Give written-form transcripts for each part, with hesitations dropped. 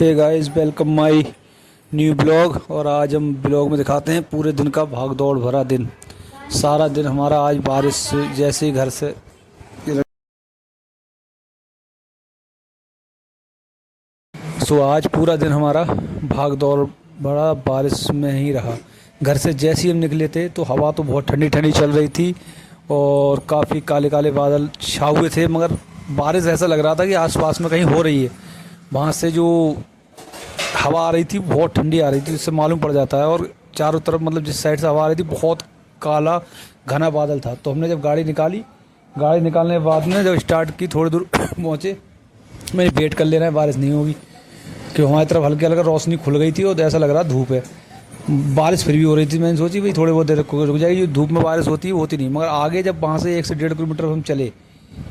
Hey guys, welcome my new blog. और आज हम ब्लॉग में दिखाते हैं पूरे दिन का भाग दौड़ भरा दिन। सारा दिन हमारा आज बारिश जैसे ही घर से आज पूरा दिन हमारा भाग दौड़ भरा बारिश में ही रहा। घर से जैसे ही हम निकले थे तो हवा तो बहुत ठंडी ठंडी चल रही थी और काफ़ी काले काले बादल छा हुए थे, मगर बारिश ऐसा लग रहा था कि आसपास में कहीं हो रही है। वहाँ से जो हवा आ रही थी बहुत ठंडी आ रही थी, जिससे मालूम पड़ जाता है। और चारों तरफ मतलब जिस साइड से हवा आ रही थी बहुत काला घना बादल था। तो हमने जब गाड़ी निकाली, गाड़ी निकालने के बाद में जब स्टार्ट की थोड़ी दूर पहुँचे, मैंने वेट कर लेना है बारिश नहीं होगी, कि हमारी तरफ हल्की हल्का रोशनी खुल गई थी और ऐसा लग रहा धूप है। बारिश फिर भी हो रही थी। मैंने सोची भाई थोड़ी बहुत देर रुक जाएगी, धूप में बारिश होती है होती नहीं। मगर आगे जब वहाँ से 1 से 1.5 किलोमीटर हम चले,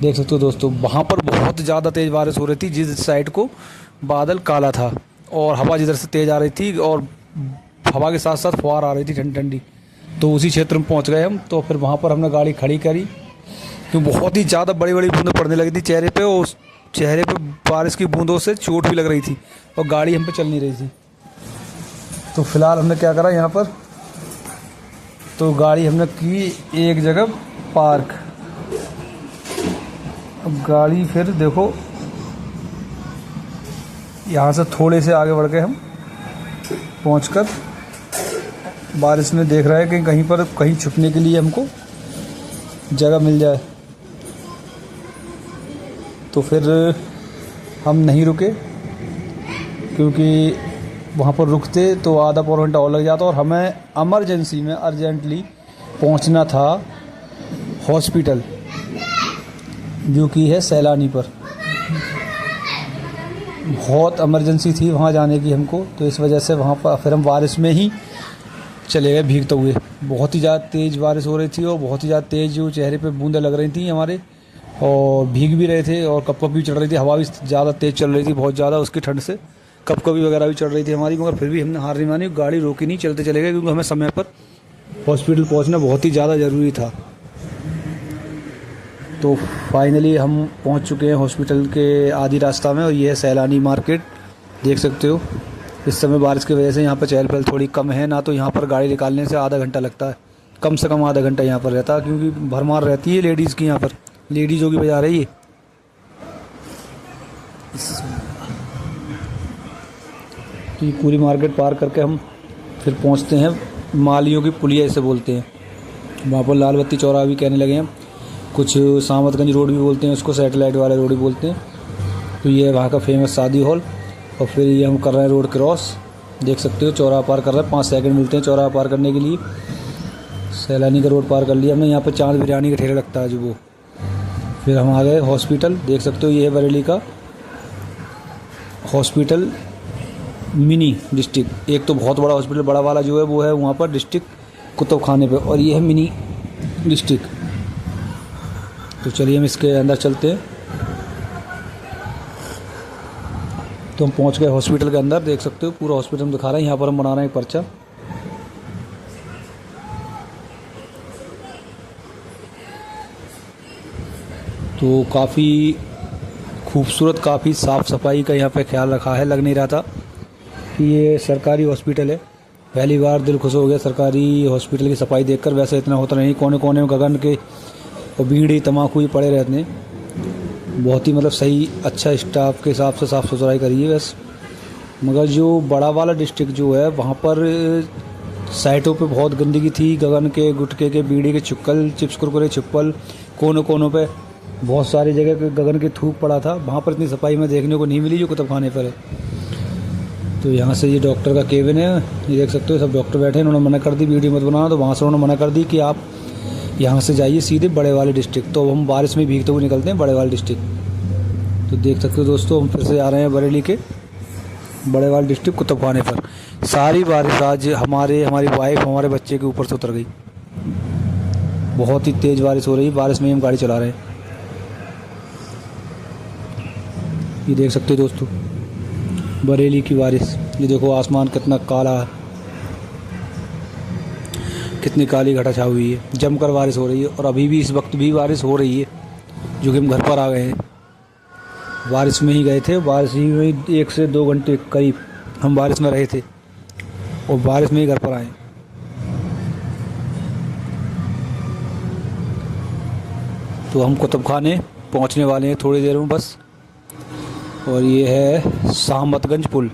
देख सकते हो दोस्तों, वहाँ पर बहुत ज़्यादा तेज़ बारिश हो रही थी। जिस साइड को बादल काला था और हवा जिधर से तेज़ आ रही थी और हवा के साथ साथ फुहार आ रही थी ठंडी ठंडी, तो उसी क्षेत्र में पहुँच गए हम। तो फिर वहाँ पर हमने गाड़ी खड़ी करी, क्योंकि बहुत ही ज़्यादा बड़ी बड़ी बूंदें पड़ने लगी थी चेहरे पे, और उस चेहरे पे बारिश की बूंदों से चोट भी लग रही थी और गाड़ी हम पे चल नहीं रही थी। तो फिलहाल हमने क्या करा, यहाँ पर तो गाड़ी हमने की एक जगह पार्क। अब गाड़ी फिर देखो यहाँ से थोड़े से आगे बढ़ के हम पहुँचकर बारिश में देख रहे हैं कि कहीं पर कहीं छुपने के लिए हमको जगह मिल जाए। तो फिर हम नहीं रुके, क्योंकि वहाँ पर रुकते तो आधा पौना घंटा और लग जाता और हमें इमरजेंसी में अर्जेंटली पहुँचना था हॉस्पिटल, जो कि है सैलानी पर। बहुत इमरजेंसी थी वहाँ जाने की हमको, तो इस वजह से वहाँ पर फिर हम बारिश में ही चले गए भीगते हुए। बहुत ही ज़्यादा तेज़ बारिश हो रही थी और बहुत ही ज़्यादा तेज़ जो चेहरे पे बूंदें लग रही थी हमारे, और भीग भी रहे थे और कप भी चढ़ रही थी। हवा भी ज़्यादा तेज़ चल रही थी, बहुत ज़्यादा, उसकी ठंड से कपकपी वगैरह भी चढ़ रही थी हमारी। मगर फिर भी हमने हार नहीं मानी, गाड़ी रोकी नहीं, चलते चले गए, क्योंकि हमें समय पर हॉस्पिटल पहुंचना बहुत ही ज़्यादा ज़रूरी था। तो फाइनली हम पहुंच चुके हैं हॉस्पिटल के आधी रास्ता में, और ये है सैलानी मार्केट, देख सकते हो। इस समय बारिश की वजह से यहाँ पर चहल पहल थोड़ी कम है, ना तो यहाँ पर गाड़ी निकालने से आधा घंटा लगता है, कम से कम आधा घंटा यहाँ पर रहता है, क्योंकि भरमार रहती है लेडीज़ की। यहाँ पर लेडीज़ों की बजा रही है। तो ये पूरी मार्केट पार करके हम फिर पहुंचते हैं मालियों की पुलिया इसे बोलते हैं। वहाँ पर लाल बत्ती चौराहा भी कहने लगे हैं, कुछ सामतगंज रोड भी बोलते हैं उसको, सैटेलाइट वाले रोड भी बोलते हैं। तो ये वहाँ का फेमस शादी हॉल। और फिर ये हम कर रहे हैं रोड क्रॉस, देख सकते हो, चौराहा पार कर रहे हैं। 5 सेकंड मिलते हैं चौराहा पार करने के लिए। सैलानी का रोड पार कर लिया हमने। यहाँ पर चांद बिरयानी का ठेला लगता है जो वो। फिर हम आ गए हॉस्पिटल, देख सकते हो, ये है बरेली का हॉस्पिटल मिनी डिस्ट्रिक्ट। एक तो बहुत बड़ा हॉस्पिटल बड़ा वाला जो है वो है वहाँ पर डिस्ट्रिक्ट कुतुब खाने पे, और ये है मिनी डिस्ट्रिक्ट। तो चलिए हम इसके अंदर चलते हैं। तो हम पहुँच गए हॉस्पिटल के अंदर, देख सकते हो पूरा हॉस्पिटल हम दिखा रहे हैं। यहाँ पर हम बना रहे हैं पर्चा। तो काफ़ी खूबसूरत, काफ़ी साफ़ सफाई का यहाँ पे ख्याल रखा है। लग नहीं रहा था कि ये सरकारी हॉस्पिटल है। पहली बार दिल खुश हो गया सरकारी हॉस्पिटल की सफाई देखकर। वैसे इतना होता नहीं, कोने कोने में गगन के और बीड़ी तम्बाकू ही पड़े रहते हैं। बहुत ही मतलब सही, अच्छा स्टाफ के हिसाब से साफ़ सुथराई करी है बस। मगर जो बड़ा वाला डिस्ट्रिक्ट जो है वहाँ पर साइटों पे बहुत गंदगी थी। गगन के, गुटखे के, बीड़ी के चुक्कल, चिप्स कुरकुरे छिप्पल, कोनों कोनों पे बहुत सारी जगह गगन के थूक पड़ा था। वहाँ पर इतनी सफाई में देखने को नहीं मिली जो कुतुब खाने पर है। तो यहाँ से ये डॉक्टर का केबिन है, ये देख सकते हो, सब डॉक्टर बैठे हैं। उन्होंने मना कर दी वीडियो मत बनाना, तो वहाँ से उन्होंने मना कर दी कि आप यहाँ से जाइए सीधे बड़े वाले डिस्ट्रिक्ट। तो हम बारिश में भीगते हुए निकलते हैं बड़े वाले डिस्ट्रिक्ट। तो देख सकते हो दोस्तों, हम फिर से आ रहे हैं बरेली के बड़े वाले डिस्ट्रिक्ट कुतुब खाने पर। सारी बारिश आज हमारी वाइफ, हमारे बच्चे के ऊपर से उतर गई। बहुत ही तेज़ बारिश हो रही है, बारिश में हम गाड़ी चला रहे हैं। ये देख सकते हो दोस्तों बरेली की बारिश। ये देखो आसमान कितना काला है, कितनी काली घटा छा हुई है। जमकर बारिश हो रही है और अभी भी इस वक्त भी बारिश हो रही है, जो कि हम घर पर आ गए हैं। बारिश में ही गए थे, बारिश ही में 1 से 2 घंटे करीब हम बारिश में रहे थे और बारिश में ही घर पर आए। तो हम कुतुब खाने पहुँचने वाले हैं थोड़ी देर में बस। और ये है शाहमतगंज पुल,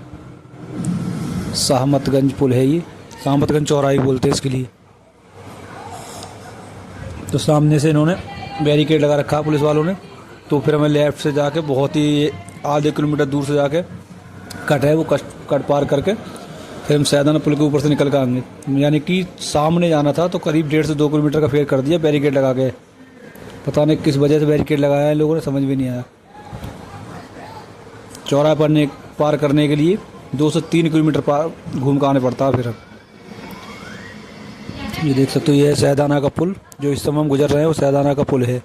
शाहमतगंज पुल है ये, शाहमतगंज चौराहा बोलते हैं इसके लिए। तो सामने से इन्होंने बैरिकेड लगा रखा है पुलिस वालों ने। तो फिर हमें लेफ़्ट से जाके बहुत ही आधे किलोमीटर दूर से जाके कट है वो कट पार करके फिर हम सैदाना पुल के ऊपर से निकल कर आएंगे। यानी कि सामने जाना था तो करीब 1.5 से 2 किलोमीटर का फेर कर दिया बैरिकेड लगा के। पता नहीं किस वजह से बैरिकेड लगाया है लोगों ने, समझ भी नहीं आया। चौराहा पार करने के लिए 2 से 3 किलोमीटर पार घूम कर आने पड़ता है फिर। ये देख सकते हो, ये है सैदाना का पुल, जो इस समय हम गुजर रहे हैं वो सैदाना का पुल है।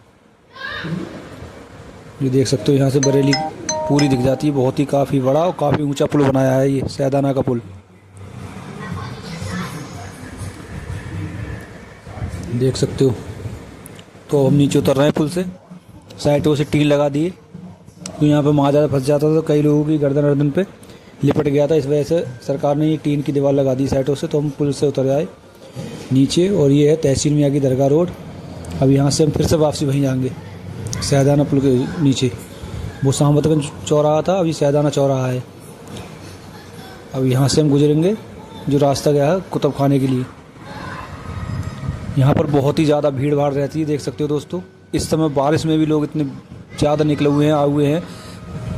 ये देख सकते हो यहाँ से बरेली पूरी दिख जाती है, बहुत ही काफ़ी बड़ा और काफ़ी ऊंचा पुल बनाया है ये सैदाना का पुल। देख सकते हो। तो हम नीचे उतर रहे हैं पुल से, साइडों से टीन लगा दिए। तो यहाँ पे माजा फंस जाता था तो कई लोगों की गर्दन पे लिपट गया था, इस वजह से सरकार ने ये टीन की दीवार लगा दी साइडों से। तो हम पुल से उतर आए नीचे। और ये है तहसील मियाँ की दरगाह रोड। अब यहाँ से हम फिर से वापसी वहीं जाएंगे सैदाना पुल के नीचे। वो शाहमतगंज चौराहा था, अभी सैदाना चौराहा है। अब यहाँ से हम गुजरेंगे जो रास्ता गया है कुतुब खाने के लिए। यहाँ पर बहुत ही ज़्यादा भीड़ भाड़ रहती है, देख सकते हो दोस्तों। इस समय बारिश में भी लोग इतने ज़्यादा निकले हुए हैं, आए हुए हैं,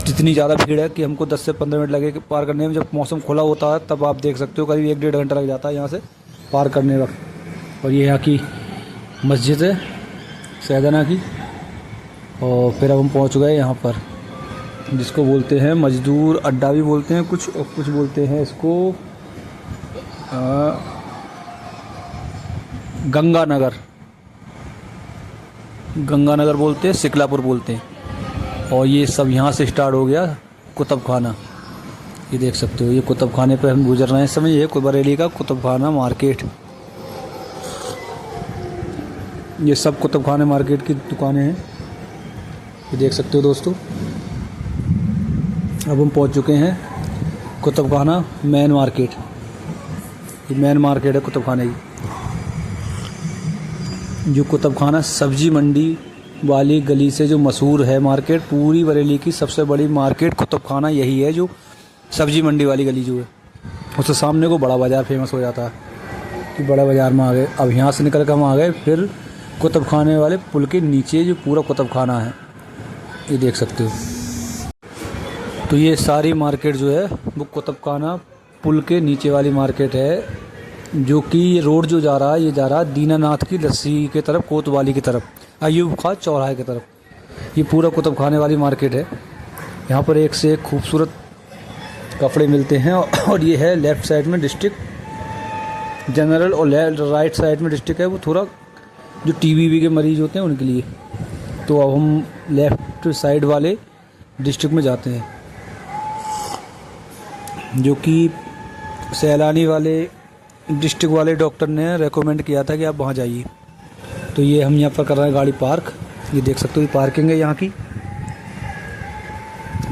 जितनी ज़्यादा भीड़ है कि हमको 10 से 15 मिनट लगे पार करने में। जब मौसम खुला होता है तब आप देख सकते हो करीब 1-1.5 घंटा लग जाता है यहाँ से पार करने वक्त। और ये यहाँ की मस्जिद है सैदाना की। और फिर अब हम पहुँच गए यहाँ पर, जिसको बोलते हैं मजदूर अड्डा भी बोलते हैं कुछ, और कुछ बोलते हैं इसको गंगानगर बोलते हैं, सिकलापुर बोलते हैं। और ये सब यहाँ से स्टार्ट हो गया कुतुब खाना। ये देख सकते हो, ये कुतुब खाने पे हम गुजर रहे हैं इस समय। ये बरेली का कुतुब खाना मार्केट, ये सब कुतुब खाने मार्केट की दुकानें हैं, ये देख सकते हो दोस्तों। अब हम पहुँच चुके हैं कुतुब खाना मेन मार्केट। ये मेन मार्केट है कुतुब खाने की। जो कुतुब खाना सब्जी मंडी वाली गली से जो मशहूर है मार्केट, पूरी बरेली की सबसे बड़ी मार्केट कुतुब खाना यही है, जो सब्जी मंडी वाली गली जो है। उससे सामने को बड़ा बाज़ार फेमस हो जाता है कि बड़ा बाज़ार में आ गए। अब यहाँ से निकल कर हम आ गए फिर कुतुब खाने वाले पुल के नीचे जो पूरा कुतुब खाना है, ये देख सकते हो। तो ये सारी मार्केट जो है वो कुतुब खाना पुल के नीचे वाली मार्केट है। जो कि ये रोड जो जा रहा है, ये जा रहा है दीनानाथ की लस्सी की तरफ, कोतवाली की तरफ, अयूब खां चौराहे की तरफ। ये पूरा कुतुब खाने वाली मार्केट है। यहाँ पर एक से एक खूबसूरत कपड़े मिलते हैं। और ये है लेफ़्ट साइड में डिस्ट्रिक्ट जनरल, और राइट साइड में डिस्ट्रिक्ट है वो थोड़ा जो टीबी के मरीज़ होते हैं उनके लिए। तो अब हम लेफ़्ट साइड वाले डिस्ट्रिक्ट में जाते हैं, जो कि सैलानी वाले डिस्ट्रिक्ट वाले डॉक्टर ने रेकमेंड किया था कि आप वहाँ जाइए। तो ये हम यहाँ पर कर रहे हैं गाड़ी पार्क। ये देख सकते हो, ये पार्किंग है यहाँ की।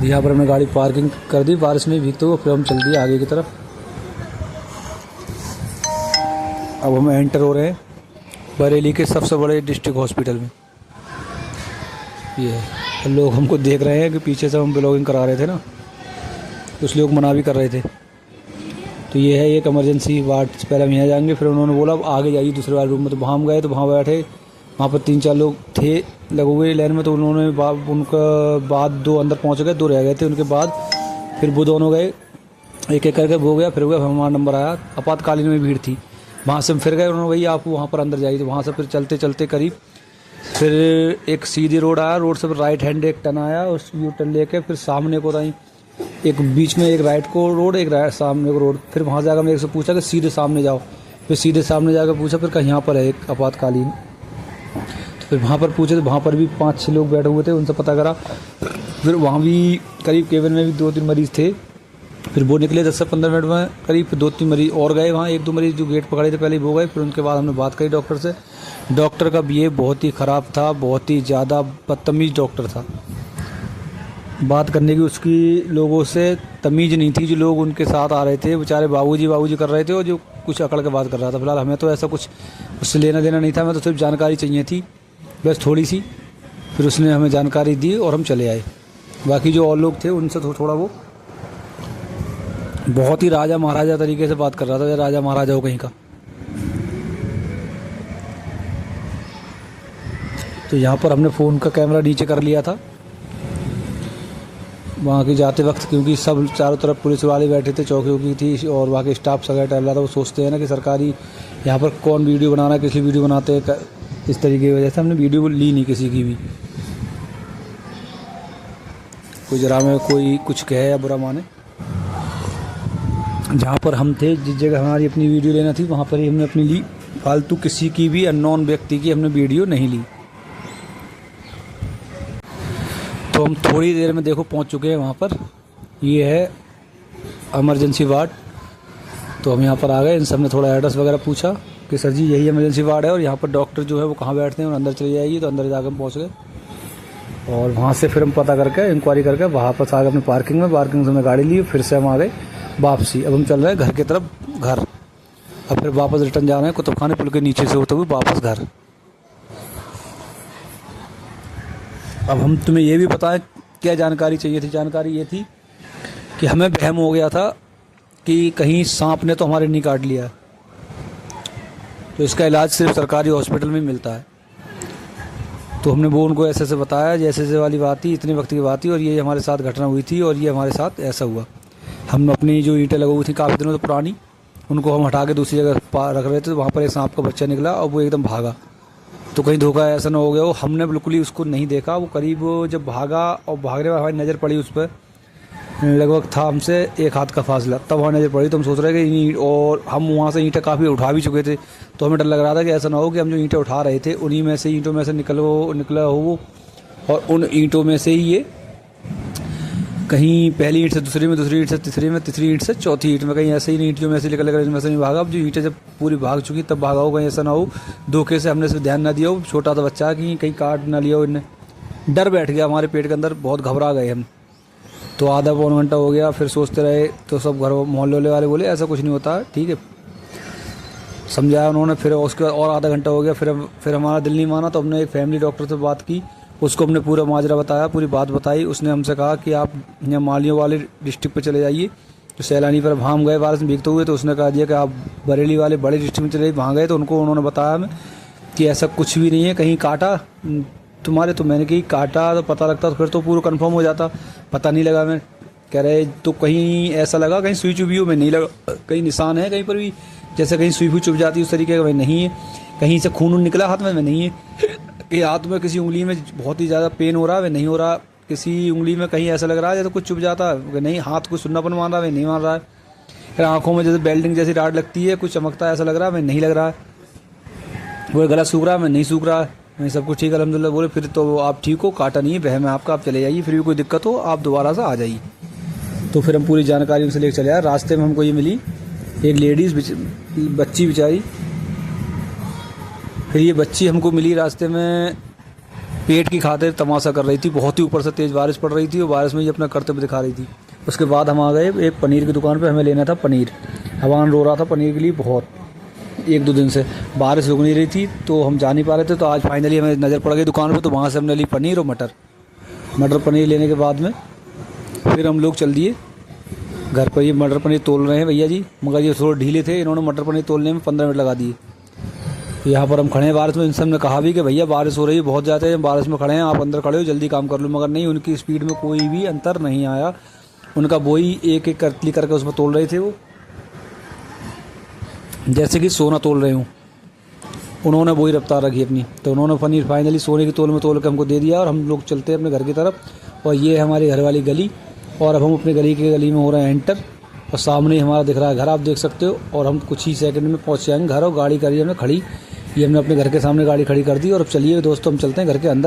यहाँ पर हमने गाड़ी पार्किंग कर दी, बारिश में भीगते हुए फिर हम चल दिए आगे की तरफ। अब हम एंटर हो रहे हैं बरेली के सबसे बड़े डिस्ट्रिक्ट हॉस्पिटल में। ये है, लोग हमको देख रहे हैं कि पीछे से हम ब्लॉगिंग करा रहे थे ना, कुछ लोग मना भी कर रहे थे। तो ये है एक इमरजेंसी वार्ड, पहले हम यहाँ जाएंगे, फिर उन्होंने बोला अब आगे जाइए दूसरे वाले रूम में। तो वहाँ हम गए, तो वहाँ बैठे, वहाँ पर 3-4 लोग थे लगे हुए लाइन में। तो उन्होंने उनका बाद 2 अंदर पहुँच गए, 2 रह गए थे। उनके बाद फिर वो दोनों गए, एक एक करके वो गया, फिर हमारा नंबर आया। आपातकालीन में भीड़ थी, वहाँ से हम फिर गए। उन्होंने भई आप वहाँ पर अंदर जाइए। तो वहाँ से फिर चलते चलते करीब फिर एक सीधी रोड आया, रोड से राइट हैंड एक टर्न आया, उस यू टर्न लेके फिर सामने को रही एक बीच में एक राइट को रोड, एक राइट सामने को रोड। फिर वहाँ जाकर मैं एक से पूछा कि सीधे सामने जाओ। फिर सीधे सामने जाकर पूछा फिर कहीं यहाँ पर है एक आपातकालीन। तो फिर वहाँ पर पूछे, तो वहाँ पर भी 5-6 लोग बैठे हुए थे, उनसे पता करा। फिर वहाँ भी करीब केबिन में भी 2-3 मरीज़ थे। फिर वो निकले 10 से 15 मिनट में करीब। फिर 2-3 मरीज़ और गए वहाँ, 1-2 मरीज़ जो गेट पकड़े थे पहले वो गए। फिर उनके बाद हमने बात करी डॉक्टर से। डॉक्टर का बिहेव बहुत ही ख़राब था, बहुत ही ज़्यादा बदतमीज़ डॉक्टर था। बात करने की उसकी लोगों से तमीज़ नहीं थी। जो लोग उनके साथ आ रहे थे बेचारे बाबूजी बाबूजी कर रहे थे, और जो कुछ अकड़ के बात कर रहा था। फिलहाल हमें तो ऐसा कुछ उससे लेना देना नहीं था, हमें तो सिर्फ जानकारी चाहिए थी बस थोड़ी सी। फिर उसने हमें जानकारी दी और हम चले आए। बाकी जो और लोग थे उनसे थोड़ा वो बहुत ही राजा महाराजा तरीके से बात कर रहा था, या राजा महाराजा हो कहीं का। तो यहाँ पर हमने फ़ोन का कैमरा नीचे कर लिया था वहाँ के जाते वक्त, क्योंकि सब चारों तरफ पुलिस वाले बैठे थे, चौकी वौकी थी और वहाँ के स्टाफ सगैर टहल रहा था। वो सोचते हैं ना कि सरकारी यहाँ पर कौन वीडियो बना रहा है, किसी वीडियो बनाते हैं, इस तरीके की वजह से हमने वीडियो ली नहीं किसी की भी। कोई जरा में कोई कुछ कहे या बुरा माने। जहाँ पर हम थे, जिस जगह हमारी अपनी वीडियो लेना थी, वहाँ पर ही हमने अपनी ली। फालतू किसी की भी अननोन व्यक्ति की हमने वीडियो नहीं ली। तो हम थोड़ी देर में देखो पहुंच चुके हैं वहाँ पर। ये है इमरजेंसी वार्ड। तो हम यहाँ पर आ गए। इन सब ने थोड़ा एड्रेस वगैरह पूछा कि सर जी यही इमरजेंसी वार्ड है और यहाँ पर डॉक्टर जो है वो कहाँ बैठते हैं, और अंदर चली जाएगी। तो अंदर जाकर हम पहुँच गए और वहाँ से फिर हम पता करके इंक्वायरी करके वापस आ गए अपनी पार्किंग में। पार्किंग से हमने गाड़ी ली, फिर से हम आ गए वापसी। अब हम चल रहे हैं घर की तरफ, घर। अब फिर वापस रिटर्न जा रहे हैं कुतुब खाने पुल के नीचे से होते हुए वापस घर। अब हम तुम्हें ये भी बताएं क्या जानकारी चाहिए थी। जानकारी ये थी कि हमें वहम हो गया था कि कहीं सांप ने तो हमारे नहीं काट लिया। तो इसका इलाज सिर्फ सरकारी हॉस्पिटल में मिलता है। तो हमने वो उनको ऐसे बताया, जैसे वाली बात थी, इतने वक्त की बात थी और ये हमारे साथ घटना हुई थी और ये हमारे साथ ऐसा हुआ। हम अपनी जो ईंटें लगी हुई थी काफ़ी दिनों से पुरानी, उनको हम हटा के दूसरी जगह रख रहे थे। तो वहाँ पर एक सांप का बच्चा निकला और वो एकदम भागा। तो कहीं धोखा ऐसा ना हो गया हो। हमने बिल्कुल ही उसको नहीं देखा। वो करीब जब भागा और भागने में हमारी नज़र पड़ी उस पर, लगभग था हमसे 1 हाथ का फासला, तब हमारी नज़र पड़ी। तो हम सोच रहे कि और हम वहाँ से ईंटें काफ़ी उठा भी चुके थे। तो हमें डर लग रहा था कि ऐसा ना हो कि हम जो ईंटें उठा रहे थे उन्हीं में से, ईंटों में से निकला हो वो, और उन ईंटों में से ही ये कहीं पहली ईंट से दूसरी में, दूसरी ईंट से तीसरी में, तीसरी ईंट से चौथी ईंट में, कहीं ऐसे ही ईंटियों में से निकल कर इसमें से नहीं भागा। अब जो ईंटें जब पूरी भाग चुकी तब भागा हो, कहीं ऐसा ना हो धोखे से हमने सिर्फ ध्यान ना दिया हो, छोटा सा बच्चा कि कहीं काट ना लिया हो इनने। डर बैठ गया हमारे पेट के अंदर, बहुत घबरा गए हम। तो आधा पौन घंटा हो गया, फिर सोचते रहे। तो सब घर मोहल्ले वाले बोले ऐसा कुछ नहीं होता, ठीक है, समझाया उन्होंने। फिर उसके बाद और आधा घंटा हो गया, फिर हमारा दिल नहीं माना। तो हमने एक फैमिली डॉक्टर से बात की, उसको हमने पूरा माजरा बताया, पूरी बात बताई। उसने हमसे कहा कि आप यहाँ मालियों वाले डिस्ट्रिक्ट पे चले जाइए। तो सैलानी पर हम गए बारिश में भीगते हुए, तो उसने कहा दिया कि आप बरेली वाले बड़े डिस्ट्रिक्ट में चले। वहाँ गए तो उन्होंने बताया हमें कि ऐसा कुछ भी नहीं है, कहीं काटा तुम्हारे। तो मैंने कही काटा तो पता लगता तो फिर तो पूरा कंफर्म हो जाता, पता नहीं लगा। मैं कह रहे तो कहीं ऐसा लगा कहीं सुई चुभी हो, मैं नहीं लगा। कहीं निशान है कहीं पर भी, जैसे कहीं सुई चुभ जाती उस तरीके का, मैं नहीं है। कहीं से खून निकला हाथ में, मैं नहीं है। कि हाथ में किसी उंगली में बहुत ही ज़्यादा पेन हो रहा है, वे नहीं हो रहा। किसी उंगली में कहीं ऐसा लग रहा है जैसे कुछ चुभ जाता है, नहीं। हाथ कुछ सुन्नापन मार रहा है, वे नहीं मार रहा है। फिर आंखों में जैसे बेल्डिंग जैसी राड लगती है, कुछ चमकता है ऐसा लग रहा है, वे नहीं लग रहा है। वो गला सूख रहा है, मैं नहीं सूख रहा है, मैं सब कुछ ठीक है अल्हम्दुलिल्लाह। बोले फिर तो आप ठीक हो, काटा नहीं है, वहम है आपका, आप चले जाइए, फिर भी कोई दिक्कत हो आप दोबारा से आ जाइए। तो फिर हम पूरी जानकारी उनसे लेकर चले आए। रास्ते में हमको ये मिली एक लेडीज़ बच्ची बेचारी। फिर ये बच्ची हमको मिली रास्ते में, पेट की खातिर तमाशा कर रही थी। बहुत ही ऊपर से तेज़ बारिश पड़ रही थी और बारिश में ये अपना कर्तव्य दिखा रही थी। उसके बाद हम आ गए एक पनीर की दुकान पे, हमें लेना था पनीर। हवान रो रहा था पनीर के लिए बहुत, 1-2 दिन से बारिश रुक नहीं रही थी, तो हम जा नहीं पा रहे थे। तो आज फाइनली हमें नज़र पड़ गई दुकान पे, तो वहाँ से हमने ली पनीर और मटर पनीर। लेने के बाद में फिर हम लोग चल दिए घर पर। ये मटर पनीर तोल रहे हैं भैया जी, मगर ये थोड़े ढीले थे, इन्होंने मटर पनीर तोलने में 15 मिनट लगा दिए। यहाँ पर हम खड़े हैं बारिश में। इनसे हमने कहा भी कि भैया बारिश हो रही है बहुत ज़्यादा, बारिश में खड़े हैं, आप अंदर खड़े हो, जल्दी काम कर लो। मगर नहीं, उनकी स्पीड में कोई भी अंतर नहीं आया। उनका बोई एक एक करतली करके उसमें तोल रहे थे वो, जैसे कि सोना तोल रहे हूँ। उन्होंने बोई रफ्तार रखी अपनी। तो उन्होंने पनीर फाइनली सोने की तोल में तोल के हमको दे दिया और हम लोग चलते हैं अपने घर की तरफ। और ये है हमारी घर वाली गली, और अब हम अपने गली में हो रहे हैं एंटर। और सामने ही हमारा दिख रहा है घर, आप देख सकते हो। और हम कुछ ही सेकंड में पहुंच जाएंगे घर। और गाड़ी करी हमने खड़ी, ये हमने अपने घर के सामने गाड़ी खड़ी कर दी। और अब चलिए दोस्तों हम चलते हैं घर के अंदर।